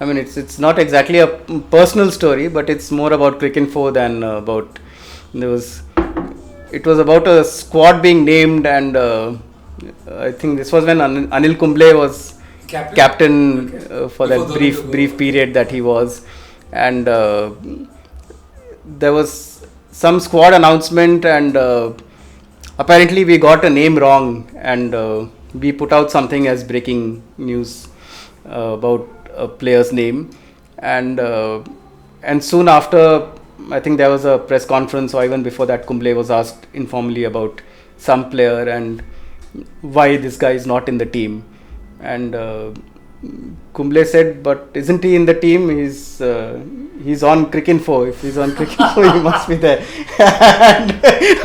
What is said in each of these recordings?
I mean, it's not exactly a personal story, but it's more about Cricinfo than about there was. It was about a squad being named, and I think this was when Anil Kumble was captain for that brief period that he was, and there was some squad announcement, and apparently we got a name wrong, and we put out something as breaking news about a player's name, and soon after, I think there was a press conference, or even before that, Kumble was asked informally about some player and why this guy is not in the team, and Kumble said, "But isn't he in the team? He's on Cricinfo. If he's on Cricinfo, he must be there." And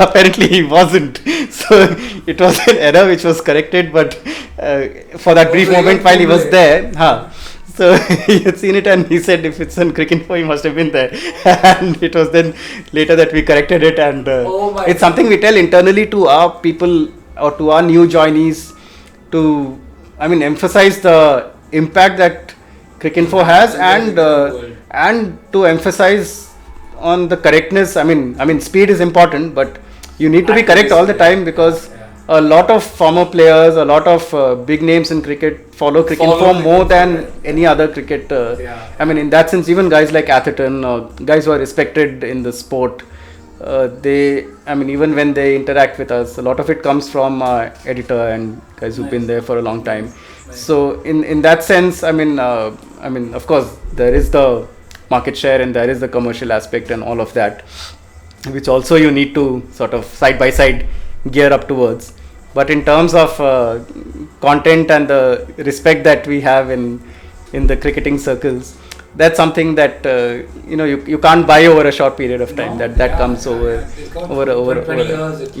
apparently he wasn't. So it was an error which was corrected, but for that brief moment while he was there, so he had seen it and he said, if it's on Cricinfo, he must have been there. And it was then later that we corrected it, and it's something we tell internally to our people or to our new joinees to, emphasize the impact that Cricinfo has, and to emphasize on the correctness. I mean, speed is important, but you need to be correct all the time, because a lot of former players, a lot of big names in cricket follow Cricinfo more than any other cricket. In that sense, even guys like Atherton, or guys who are respected in the sport, even when they interact with us, a lot of it comes from our editor and guys who've been there for a long time. So in that sense, of course, there is the market share and there is the commercial aspect and all of that, which also you need to sort of side by side gear up towards. But in terms of content and the respect that we have in the cricketing circles, that's something that you can't buy over a short period of time. That comes over 20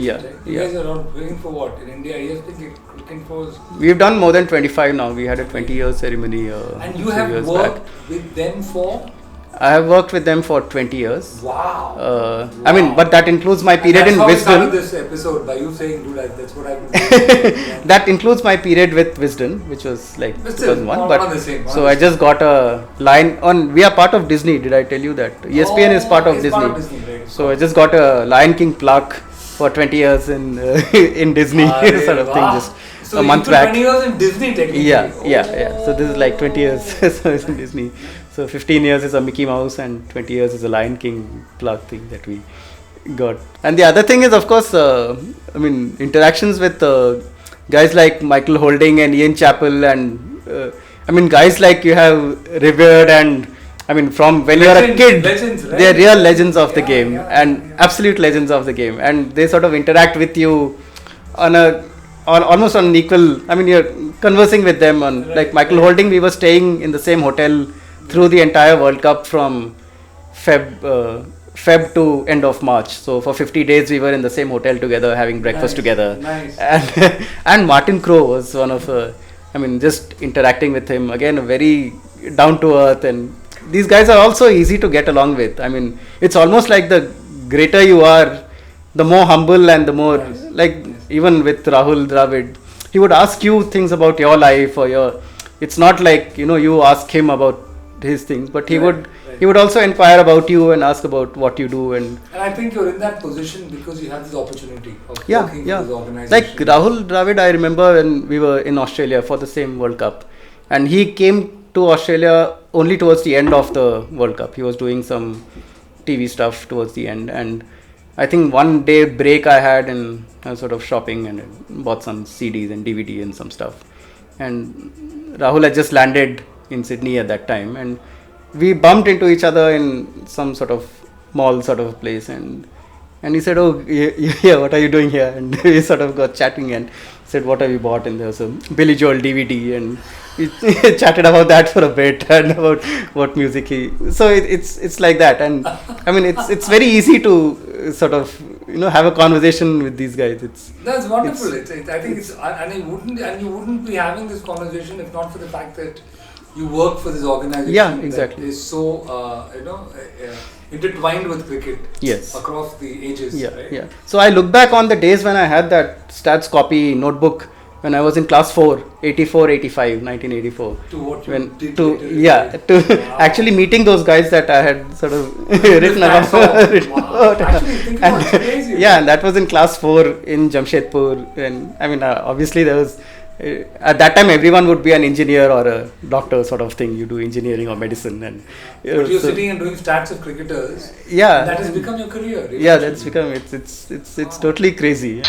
years. You guys are not waiting for what in India? You think Cricinfo? We've done more than 25 now. We had a 20-year ceremony. And you have worked with them for? I have worked with them for 20 years. Wow. But that includes my period in Wisden. That's how we started this episode, by you saying, dude, that's what I've been doing. That includes my period with Wisden, which was like 2001. So I just got a line on. We are part of Disney. Did I tell you that? ESPN is part of Disney. Right. So I just got a Lion King plaque for 20 years in Disney sort of thing. Just so a month back. 20 years in Disney, technically. Yeah. So this is like 20 years so it's in Disney. So 15 years is a Mickey Mouse and 20 years is a Lion King plaque thing that we got. And the other thing is, of course, interactions with guys like Michael Holding and Ian Chappell, and guys like you have revered, and from when you are a kid, legends, right? They are real legends of the game and absolute legends of the game, and they sort of interact with you on almost on an equal. You're conversing with them on like Michael Holding. We were staying in the same hotel through the entire World Cup from Feb to end of March. So for 50 days we were in the same hotel together, having breakfast together. Nice. And Martin Crowe was one of, just interacting with him, again, a very down to earth, and these guys are also easy to get along with. It's almost like the greater you are, the more humble and the more, even with Rahul Dravid, he would ask you things about your life or it's not like, you ask him about his things, but he would also inquire about you and ask about what you do, and I think you're in that position because you have this opportunity of working with this organization. Like Rahul Dravid, I remember when we were in Australia for the same World Cup, and he came to Australia only towards the end of the World Cup. He was doing some TV stuff towards the end, and I think one day break I had, and I was sort of shopping and bought some CDs and DVD and some stuff, and Rahul had just landed in Sydney at that time, and we bumped into each other in some sort of mall sort of place, and he said, "Oh, yeah, what are you doing here?" And we sort of got chatting and said, "What have you bought?" And there was a Billy Joel DVD, and we chatted about that for a bit and about what music so it's like that, and it's very easy to sort of have a conversation with these guys. That's wonderful. I think and you wouldn't be having this conversation if not for the fact that you work for this organization. Yeah, exactly. That is so intertwined with cricket. Yes. Across the ages. Yeah, right? yeah. So I look back on the days when I had that stats copy notebook when I was in class 4, 84, 85, 1984. To what you When did to later. yeah to Wow. actually meeting those guys that I had sort of written about. Wow. Actually, think about it, it's crazy. Yeah, and that was in class 4 in Jamshedpur. And I mean, obviously there was at that time everyone would be an engineer or a doctor sort of thing. You do engineering or medicine, and But you're sitting and doing stats of cricketers. yeah, That has become your career. Really. yeah, that's become it's totally crazy.